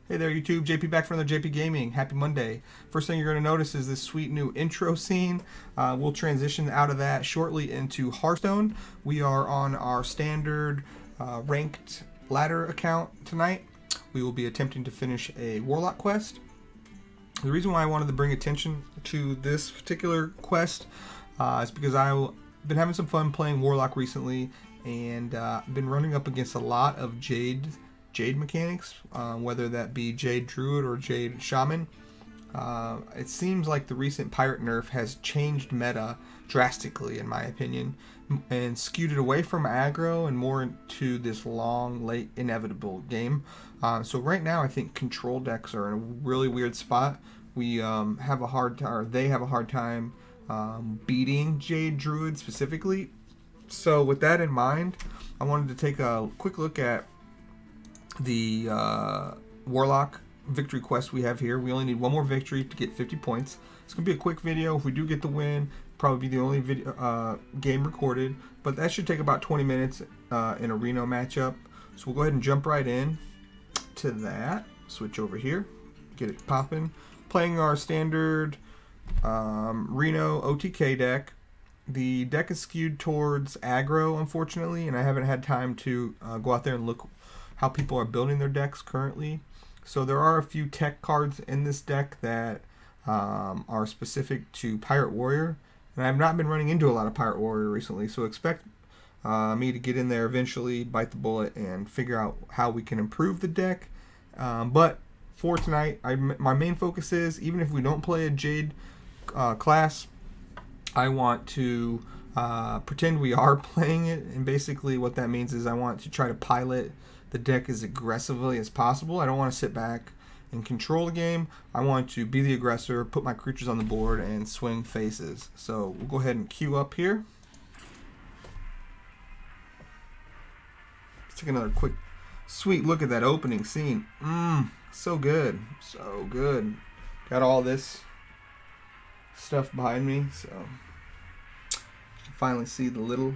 Hey there YouTube, JP back from another JP Gaming. Happy Monday. First thing you're going to notice is this sweet new intro scene. We'll transition out of that shortly into Hearthstone. We are on our standard ranked ladder account tonight. We will be attempting to finish a Warlock quest. The reason why I wanted to bring attention to this particular quest is because I've been having some fun playing Warlock recently and been running up against a lot of Jade mechanics, whether that be Jade Druid or Jade Shaman. It seems like the recent pirate nerf has changed meta drastically, in my opinion, and skewed it away from aggro and more into this long, late, inevitable game. So right now, I think control decks are in a really weird spot. We have a hard time, or they have a hard time beating Jade Druid specifically. So with that in mind, I wanted to take a quick look at the Warlock victory quest we have here. We only need one more victory to get 50 points. It's going to be a quick video. If we do get the win, probably be the only video, game recorded, but that should take about 20 minutes in a Reno matchup. So we'll go ahead and jump right in to that. Switch over here, get it popping. Playing our standard Reno OTK deck. The deck is skewed towards aggro, unfortunately, and I haven't had time to go out there and look how people are building their decks currently. So there are a few tech cards in this deck that are specific to Pirate Warrior, and I've not been running into a lot of Pirate Warrior recently, so expect me to get in there eventually, bite the bullet, and figure out how we can improve the deck. But for tonight, my main focus is, even if we don't play a Jade class, I want to pretend we are playing it, and basically what that means is I want to try to pilot the deck as aggressively as possible. I don't want to sit back and control the game. I want to be the aggressor, put my creatures on the board, and swing faces. So we'll go ahead and queue up here. Let's take another quick, sweet look at that opening scene. So good. So good. Got all this stuff behind me, so finally see the little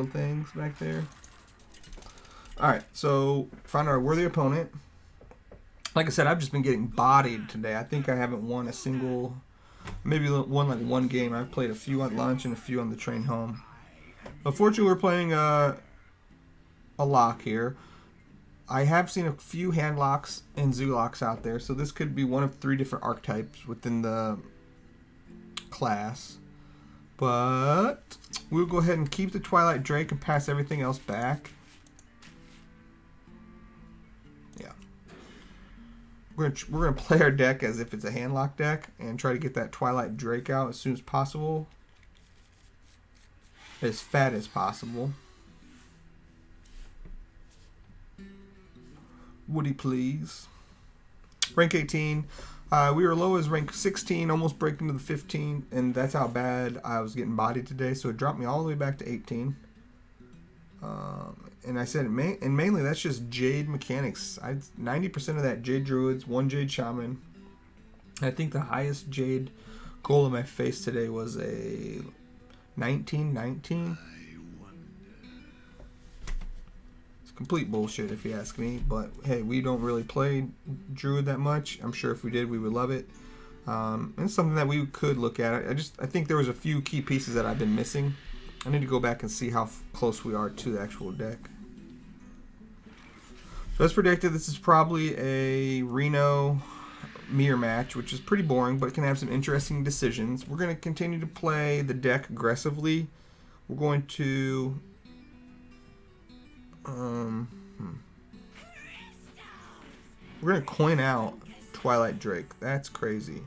things back there. Alright, so found our worthy opponent. Like I said, I've just been getting bodied today. I think I haven't won a single, maybe won like one game. I've played a few at lunch and a few on the train home. Unfortunately, we're playing a lock here. I have seen a few hand locks and zoo locks out there, so this could be one of 3 different archetypes within the class. But we'll go ahead and keep the Twilight Drake and pass everything else back. We're gonna play our deck as if it's a handlock deck and try to get that Twilight Drake out as soon as possible, as fat as possible. Woody, please. Rank 18. We were low as rank 16, almost breaking to the 15, and that's how bad I was getting bodied today. So it dropped me all the way back to 18. And I said, and mainly that's just Jade mechanics. 90% of that Jade Druids, 1 Jade Shaman. I think the highest Jade Golem I faced today was a 1919. It's complete bullshit if you ask me, but hey, we don't really play Druid that much. I'm sure if we did, we would love it. And it's something that we could look at. I think there was a few key pieces that I've been missing. I need to go back and see how close we are to the actual deck. So as predicted, this is probably a Reno mirror match, which is pretty boring, but can have some interesting decisions. We're going to continue to play the deck aggressively. We're going to... we're going to coin out Twilight Drake. That's crazy.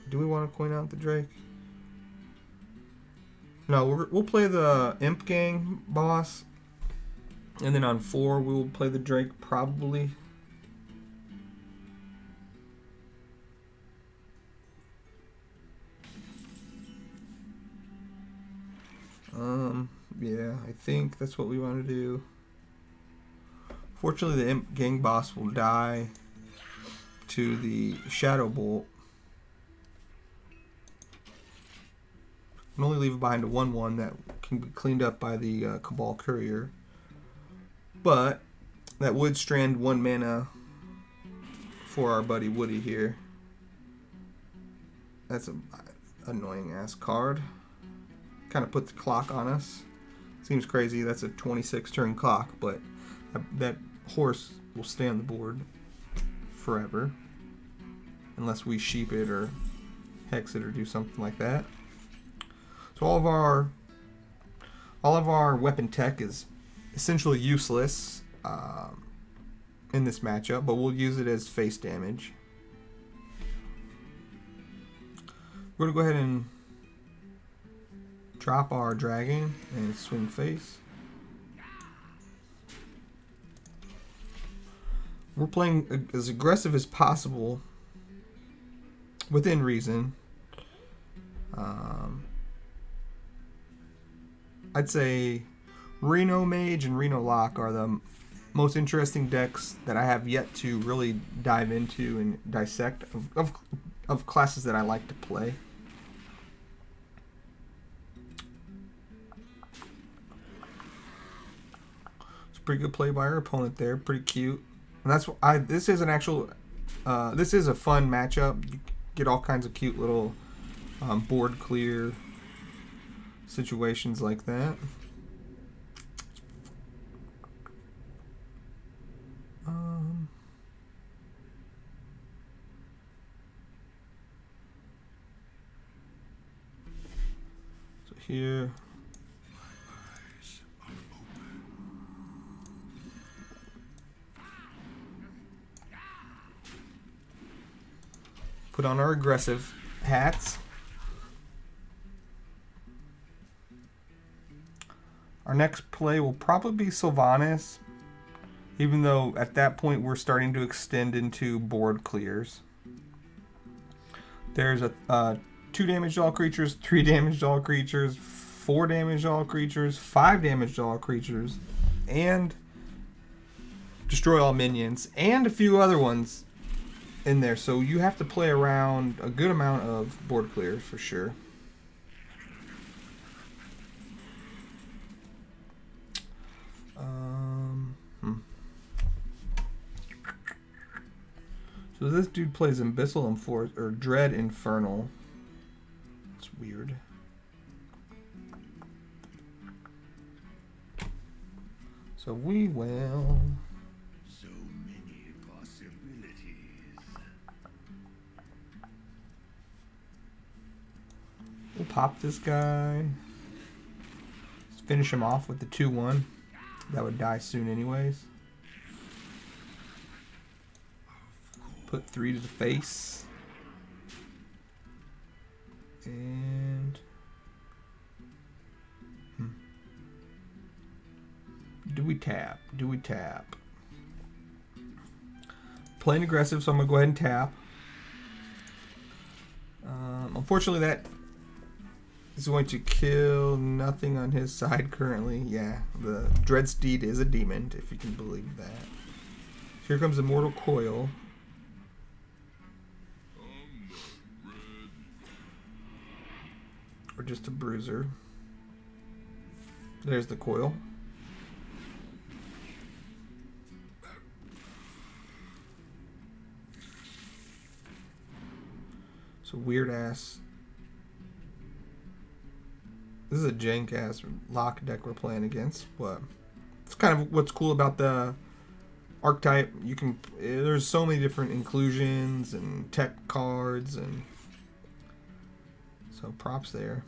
Do we want to coin out the Drake? No, we'll play the Imp Gang boss, and then on 4 we will play the Drake probably. Yeah, I think that's what we want to do. Fortunately, the Imp Gang boss will die to the Shadow Bolt. And only leave behind a 1/1 that can be cleaned up by the Cabal Courier. But that would strand 1 mana for our buddy Woody here. That's an annoying ass card. Kind of put the clock on us. Seems crazy. That's a 26 turn clock, but that horse will stay on the board forever. Unless we sheep it or hex it or do something like that. So all of our weapon tech is essentially useless in this matchup, but we'll use it as face damage. We're gonna go ahead and drop our dragon and swing face. We're playing as aggressive as possible within reason. I'd say Reno Mage and Reno Lock are the most interesting decks that I have yet to really dive into and dissect of classes that I like to play. It's a pretty good play by our opponent there, pretty cute. And that's this is an actual this is a fun matchup. You get all kinds of cute little board clear situations like that. So here, put on our aggressive hats. Our next play will probably be Sylvanas, even though at that point we're starting to extend into board clears. There's a 2 damage to all creatures, 3 damage to all creatures, 4 damage to all creatures, 5 damage to all creatures, and destroy all minions, and a few other ones in there. So you have to play around a good amount of board clears for sure. So this dude plays Abyssal or Dread Infernal. It's weird. So we will. So many possibilities. We'll pop this guy. Let's finish him off with the 2/1. That would die soon anyways. Put 3 to the face. And do we tap? Do we tap? Playing aggressive, so I'm gonna go ahead and tap. Unfortunately, that is going to kill nothing on his side currently. Yeah, the Dreadsteed is a demon, if you can believe that. Here comes Immortal Coil. Or just a bruiser. There's the coil. So weird ass. This is a jank ass lock deck we're playing against, but it's kind of what's cool about the archetype. You can there's so many different inclusions and tech cards, and so props there.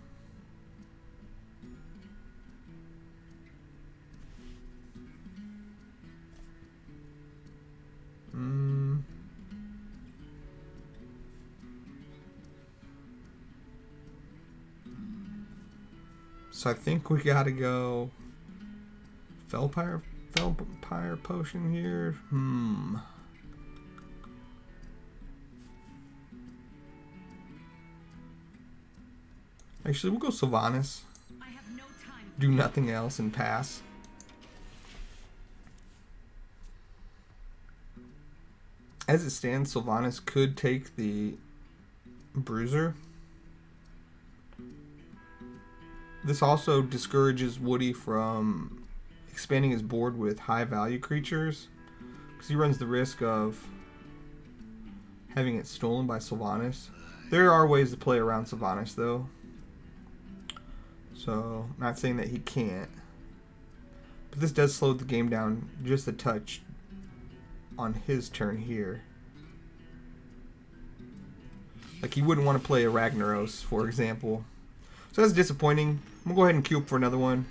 So I think we gotta go Felpire Potion here. Actually, we'll go Sylvanas. Do nothing else and pass. As it stands, Sylvanas could take the Bruiser. This also discourages Woody from expanding his board with high value creatures, because he runs the risk of having it stolen by Sylvanas. There are ways to play around Sylvanas, though. So, not saying that he can't. But this does slow the game down just a touch on his turn here. Like, he wouldn't want to play a Ragnaros, for example. So that's disappointing. I'm going to go ahead and queue up for another one.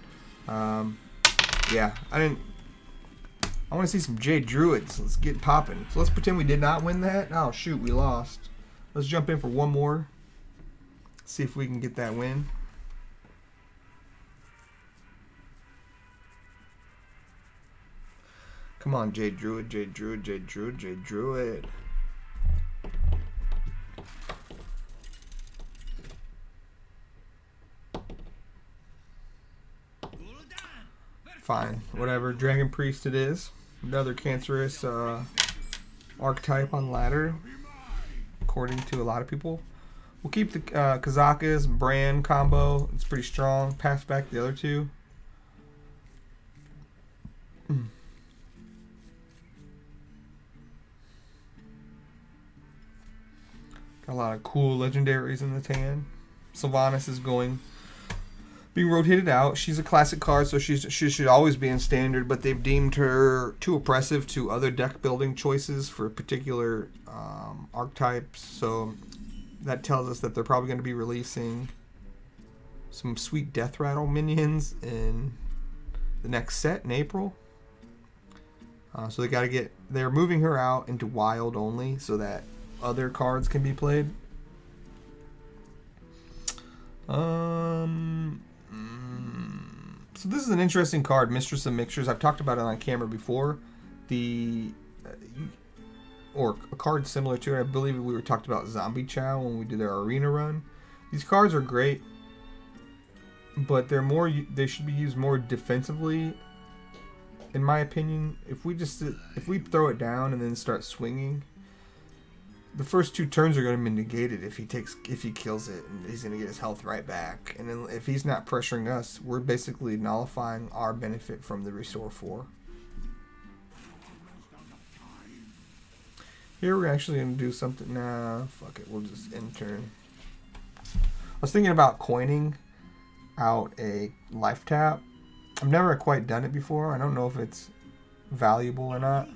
Yeah, I want to see some Jade Druids. Let's get popping. So let's pretend we did not win that. Oh, shoot, we lost. Let's jump in for one more. See if we can get that win. Come on, Jade Druid, Jade Druid, Jade Druid, Jade Druid. Fine, whatever. Dragon Priest it is. Another cancerous archetype on ladder, according to a lot of people. We'll keep the Kazakas Brand combo. It's pretty strong. Pass back the other two. Got a lot of cool legendaries in the tan. Sylvanas is being rotated out. She's a classic card, so she should always be in standard, but they've deemed her too oppressive to other deck building choices for particular archetypes. So that tells us that they're probably going to be releasing some sweet Death Rattle minions in the next set in April. So they're moving her out into wild only so that other cards can be played. So this is an interesting card, Mistress of Mixtures. I've talked about it on camera before. Or a card similar to it. I believe we were talked about Zombie Chow when we did our arena run. These cards are great, but they should be used more defensively, in my opinion. If we throw it down and then start swinging, the first two turns are going to be negated if he kills it, and he's going to get his health right back. And then if he's not pressuring us, we're basically nullifying our benefit from the Restore 4. Here we're actually going to do something. Nah, fuck it. We'll just end turn. I was thinking about coining out a life tap. I've never quite done it before. I don't know if it's valuable or not.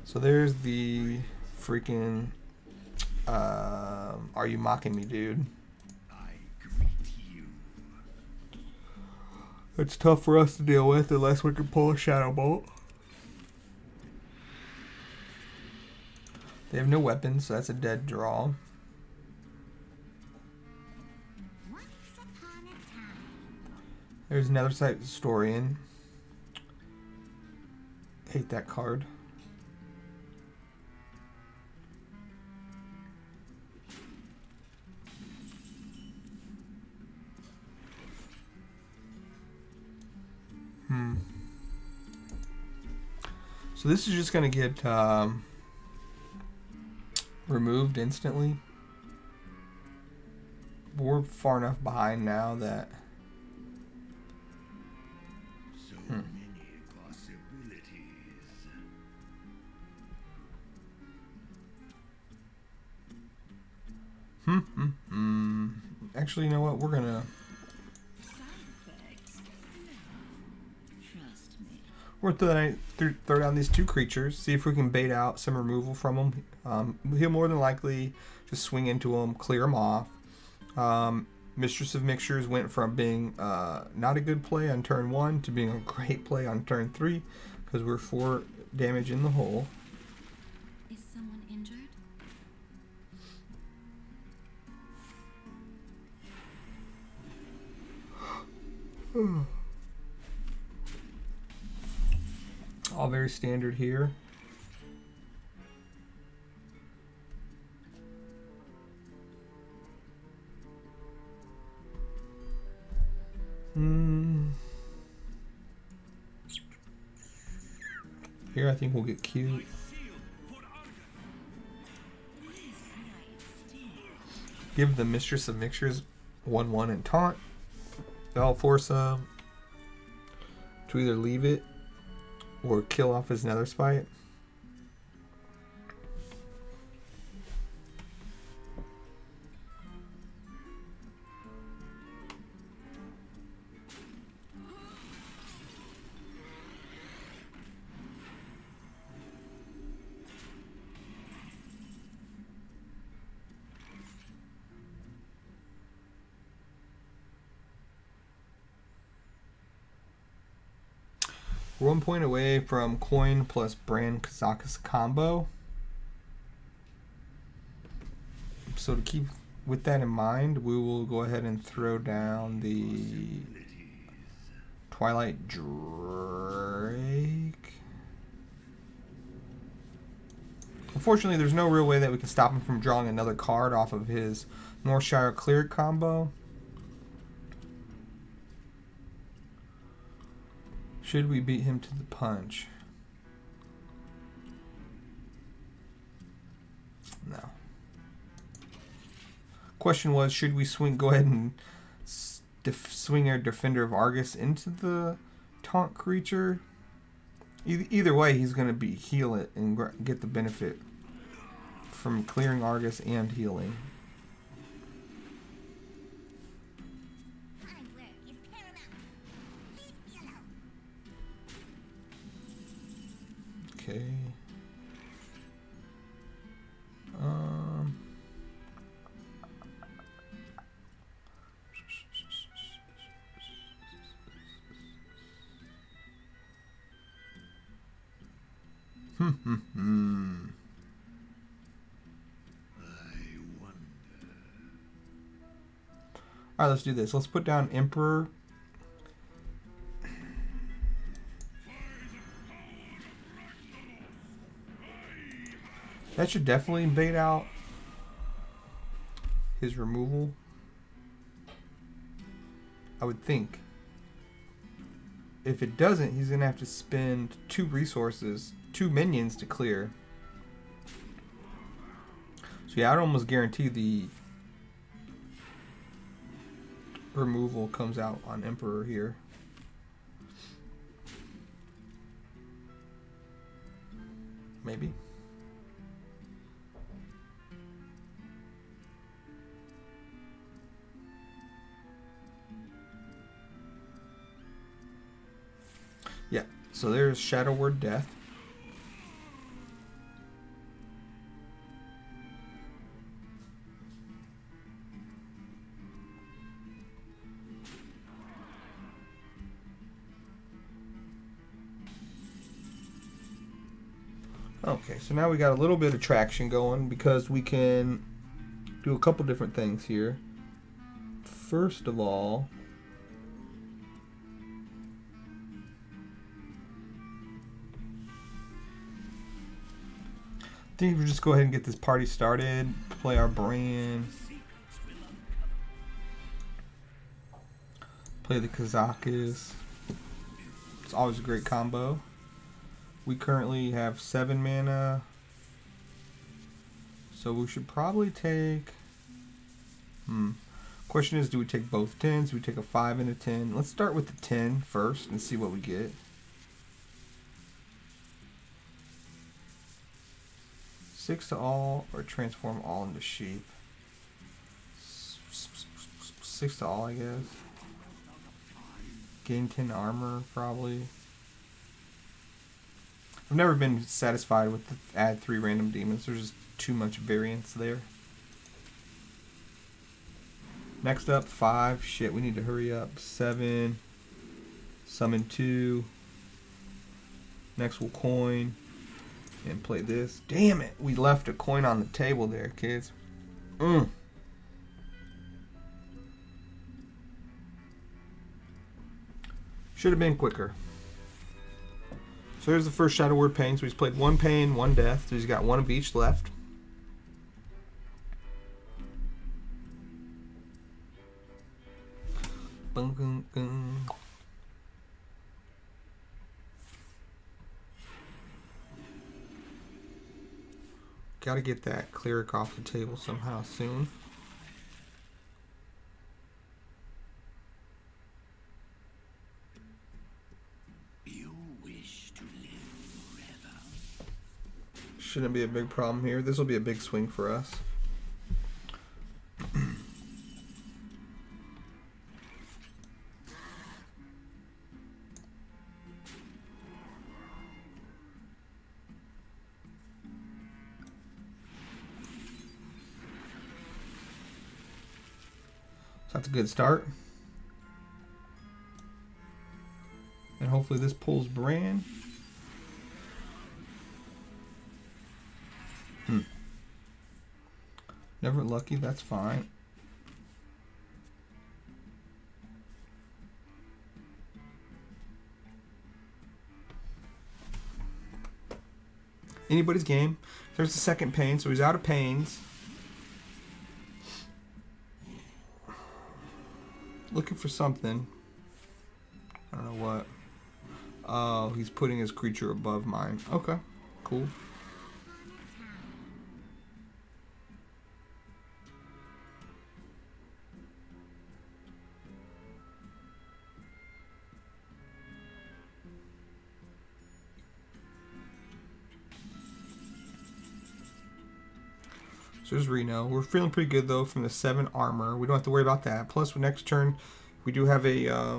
So there's the freaking are you mocking me, dude? I greet you. It's tough for us to deal with unless we can pull a Shadow Bolt. They have no weapons, so that's a dead draw. There's another Sight Historian. Hate that card. So this is just going to get removed instantly. We're far enough behind now that... So many possibilities. Actually, you know what? We're going to... We're going to throw down these two creatures, see if we can bait out some removal from them. He'll more than likely just swing into them, clear them off. Mistress of Mixtures went from being not a good play on turn 1 to being a great play on turn 3 because we're 4 damage in the hole. Is someone injured? All very standard here. Here I think we'll get cute. Give the Mistress of Mixtures 1/1 and taunt. They'll force them to either leave it or kill off his nether spite. We're 1 point away from coin plus brand Kazakus combo. So to keep with that in mind, we will go ahead and throw down the Twilight Drake. Unfortunately, there's no real way that we can stop him from drawing another card off of his Northshire Clear combo. Should we beat him to the punch? No. Question was, should we go ahead and swing our Defender of Argus into the taunt creature? Either way, he's going to heal it and get the benefit from clearing Argus and healing. Okay. Alright, let's do this. Let's put down Emperor. That should definitely bait out his removal, I would think. If it doesn't, he's going to have to spend 2 resources, 2 minions to clear. So yeah, I'd almost guarantee the removal comes out on Emperor here. Maybe. Yeah, so there's Shadow Word Death. Okay, so now we got a little bit of traction going because we can do a couple different things here. First of all, I think we'll just go ahead and get this party started, play our brand, play the Kazakus. It's always a great combo. We currently have 7 mana, so we should probably take, question is, do we take both 10s? Do we take a 5 and a 10? Let's start with the 10 first and see what we get. 6 to all, or transform all into sheep. 6 to all, I guess. Gain 10 armor, probably. I've never been satisfied with the add 3 random demons. There's just too much variance there. Next up, 5. Shit, we need to hurry up. 7. Summon 2. Next we'll coin. And play this. Damn it! We left a coin on the table there, kids. Should have been quicker. So here's the first Shadow Word Pain. So he's played 1 pain, 1 death. So he's got 1 of each left. Gotta get that cleric off the table somehow soon. You wish to live Shouldn't be a big problem here. This will be a big swing for us. That's a good start. And hopefully this pulls Bran. Never lucky, that's fine. Anybody's game. There's the second pain, so he's out of pains. Looking for something. I don't know what. Oh, he's putting his creature above mine. Okay, cool. So there's Reno. We're feeling pretty good though from the 7 armor. We don't have to worry about that. Plus, next turn, we do have a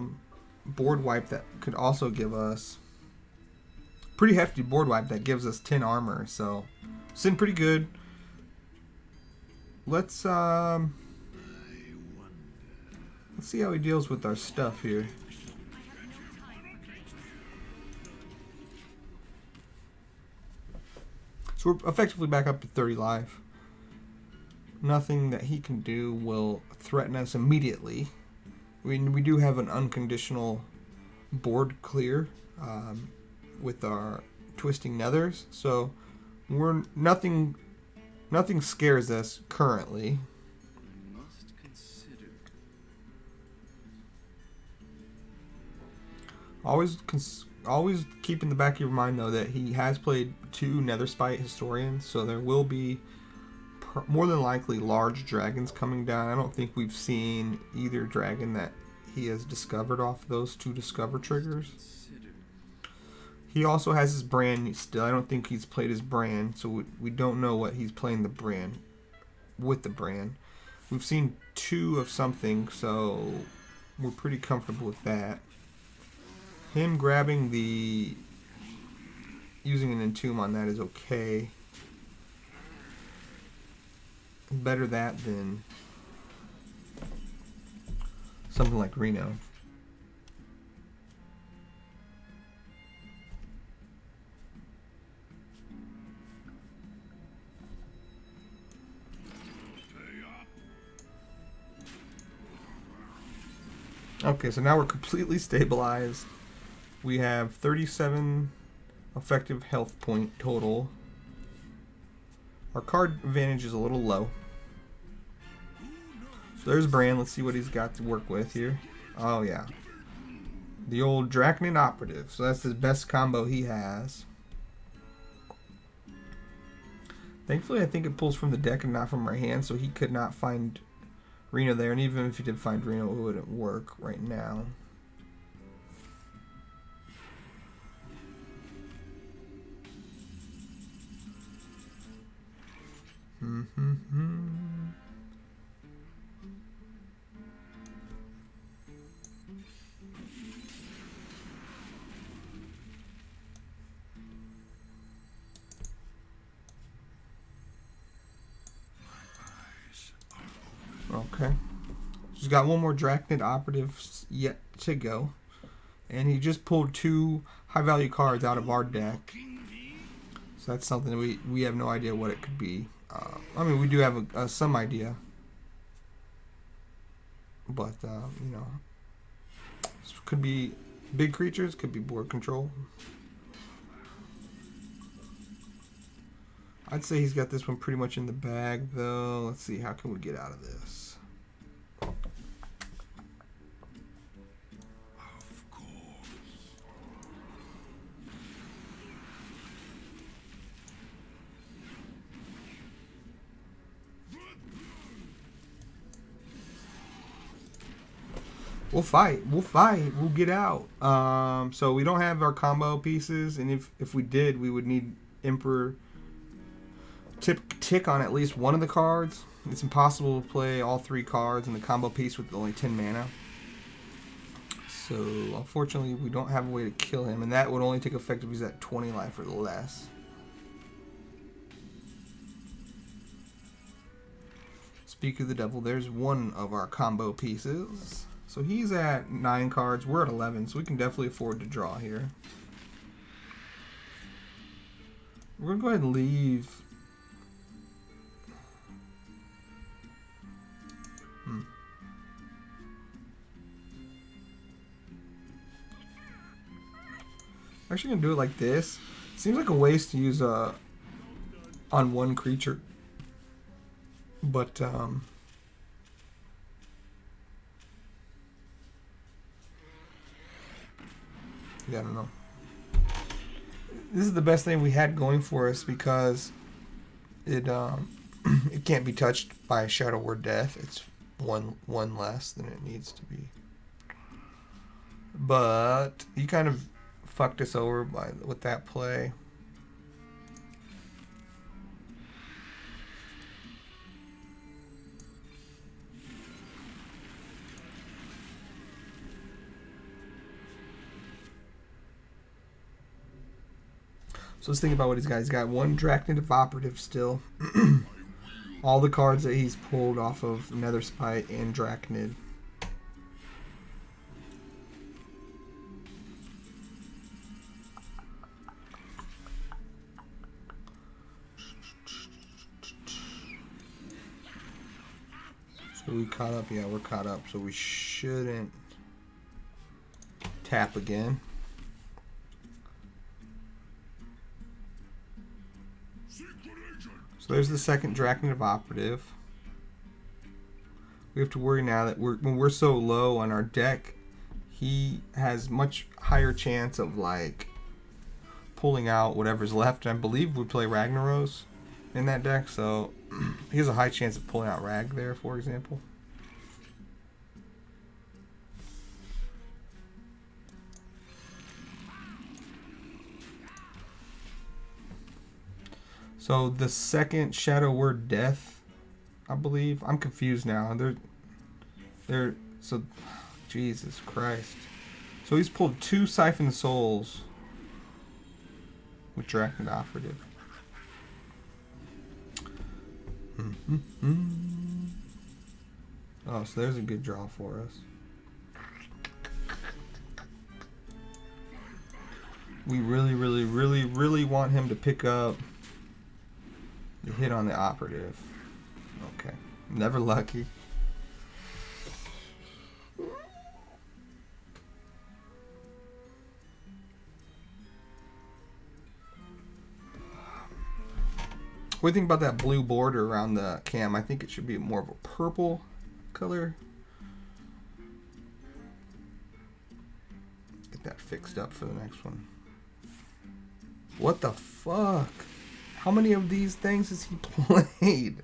board wipe that could also give us pretty hefty board wipe that gives us 10 armor. So sitting pretty good. Let's see how he deals with our stuff here. So we're effectively back up to 30 life. Nothing that he can do will threaten us immediately. We do have an unconditional board clear with our twisting nethers, so we're nothing scares us currently. Always keep in the back of your mind though that he has played 2 Netherspite Historians, so there will be more than likely large dragons coming down. I don't think we've seen either dragon that he has discovered off those 2 discover triggers. He also has his brand still. I don't think he's played his brand, so we don't know what he's playing the brand with the brand. We've seen 2 of something, so we're pretty comfortable with that. Him grabbing using an entomb on that is okay. Better that than something like Reno. Okay, so now we're completely stabilized. We have 37 effective health point total. Our card advantage is a little low. So there's Bran. Let's see what he's got to work with here. Oh yeah. The old Draconian Operative. So that's his best combo he has. Thankfully, I think it pulls from the deck and not from our hand, so he could not find Reno there. And even if he did find Reno, it wouldn't work right now. Okay. He's got one more Draconian Operative yet to go. And he just pulled 2 high value cards out of our deck. So that's something that we have no idea what it could be. I mean, we do have some idea. But, you know, this could be big creatures, could be board control. I'd say he's got this one pretty much in the bag, though. Let's see, how can we get out of this? We'll fight. We'll get out. So we don't have our combo pieces, and if we did, we would need Emperor tick on at least one of the cards. It's impossible to play all 3 cards in the combo piece with only 10 mana. So, unfortunately, we don't have a way to kill him, and that would only take effect if he's at 20 life or less. Speak of the devil, there's one of our combo pieces. So he's at 9 cards, we're at 11, so we can definitely afford to draw here. We're going to go ahead and leave. I'm actually going to do it like this. Seems like a waste to use on one creature. But, yeah, I don't know. This is the best thing we had going for us because it it can't be touched by Shadow Word Death. It's one less than it needs to be. But he kind of fucked us over with that play. So let's think about what he's got. He's got 1 Draconic Operative still. All the cards that he's pulled off of Nether Spite and Dracnid. So we caught up? Yeah, we're caught up. So we shouldn't tap again. So there's the second Draconic Operative. We have to worry now that when we're so low on our deck, he has much higher chance of like pulling out whatever's left. And I believe we play Ragnaros in that deck, so he has a high chance of pulling out Rag there, for example. So the second Shadow Word Death, I believe. I'm confused now. So Jesus Christ. So he's pulled 2 Siphon Souls with Draconic Operative. Oh, so there's a good draw for us. We really want him to pick up the hit on the operative. Okay. Never lucky. What do you think about that blue border around the cam? I think it should be more of a purple color. Get that fixed up for the next one. What the fuck? How many of these things has he played?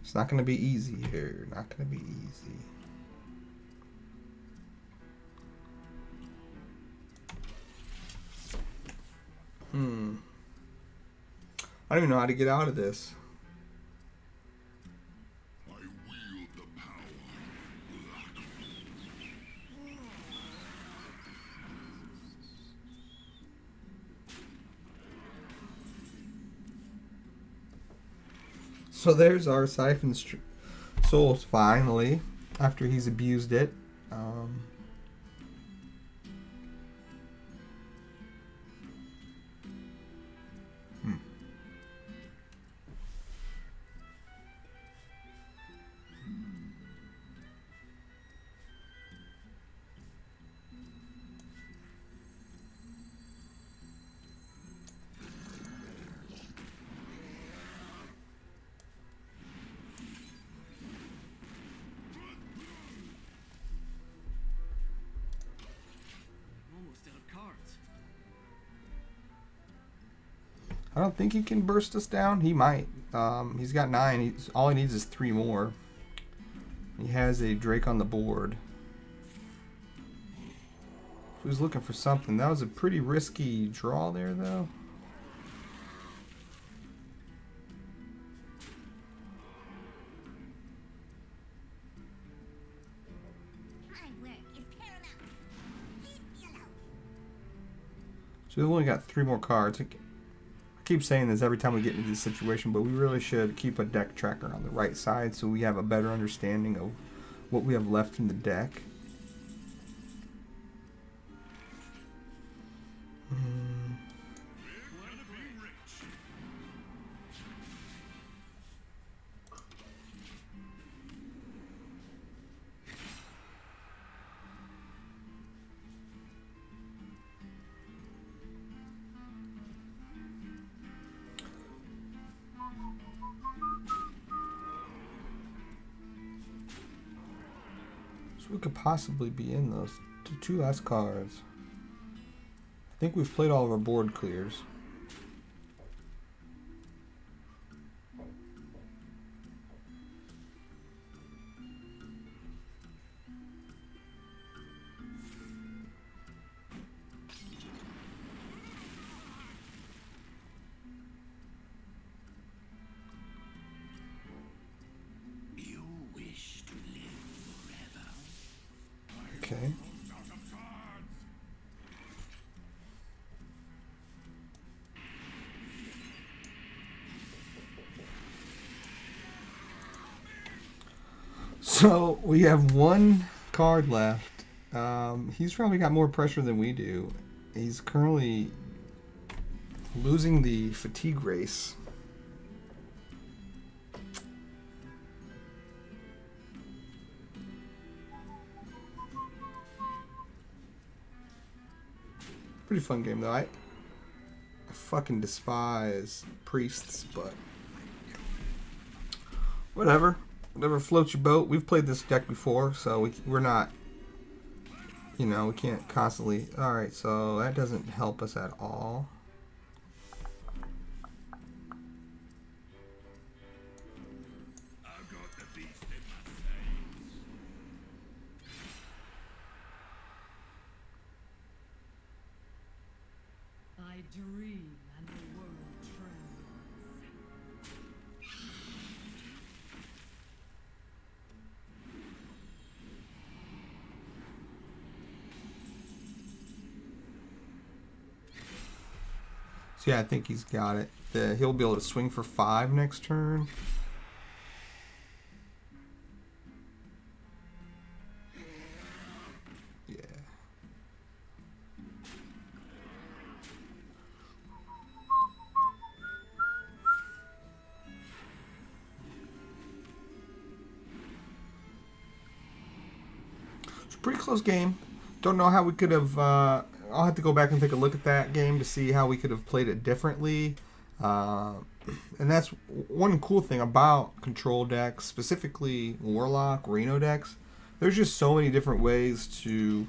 It's not going to be easy here. Not going to be easy. I don't even know how to get out of this. I wield the power. So there's our Siphon Souls finally, after he's abused it. I don't think he can burst us down. He might. He's got 9. All he needs is 3 more. He has a Drake on the board. He was looking for something. That was a pretty risky draw there, though. So we've only got 3 more cards. I keep saying this every time we get into this situation, but we really should keep a deck tracker on the right side so we have a better understanding of what we have left in the deck. So we could possibly be in those 2 last cards. I think we've played all of our board clears. Okay. So we have 1 card left. He's probably got more pressure than we do. He's currently losing the fatigue race. Pretty fun game though. I fucking despise priests, but whatever. Whatever floats your boat. We've played this deck before, so we're not, you know, we can't constantly. Alright, so that doesn't help us at all. I dream and the world trembles. So yeah, I think he's got it. He'll be able to swing for 5 next turn. Yeah. It's a pretty close game. Don't know how we could have. I'll have to go back and take a look at that game to see how we could have played it differently. And that's one cool thing about control decks, specifically Warlock, Reno decks. There's just so many different ways to,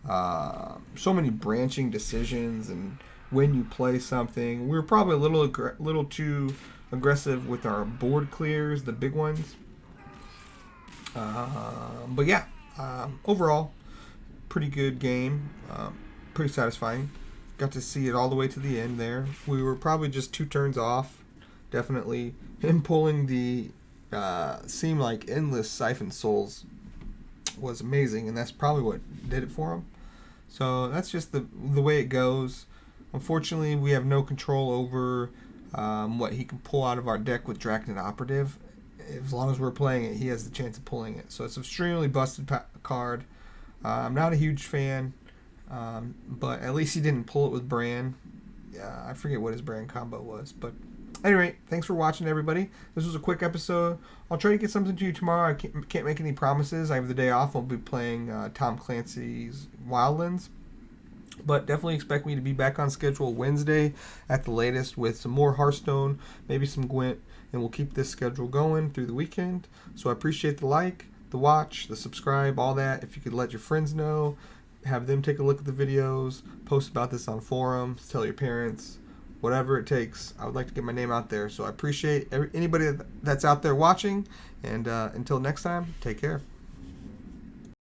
so many branching decisions and when you play something. We were probably a little too aggressive with our board clears, the big ones. But yeah, overall, pretty good game. Pretty satisfying. Got to see it all the way to the end there. We were probably just 2 turns off. Definitely him pulling the seemed like endless Siphon Souls was amazing, and that's probably what did it for him. So that's just the way it goes. Unfortunately, we have no control over what he can pull out of our deck with Draconic Operative. As long as we're playing it, he has the chance of pulling it. So it's an extremely busted card. I'm not a huge fan. But at least he didn't pull it with Bran. I forget what his Bran combo was. But anyway, thanks for watching, everybody. This was a quick episode. I'll try to get something to you tomorrow. I can't make any promises. I have the day off. I'll be playing Tom Clancy's Wildlands. But definitely expect me to be back on schedule Wednesday at the latest with some more Hearthstone, maybe some Gwent, and we'll keep this schedule going through the weekend. So I appreciate the like, the watch, the subscribe, all that. If you could let your friends know, have them take a look at the videos, post about this on forums, tell your parents, whatever it takes. I would like to get my name out there. So I appreciate anybody that's out there watching. And until next time, take care.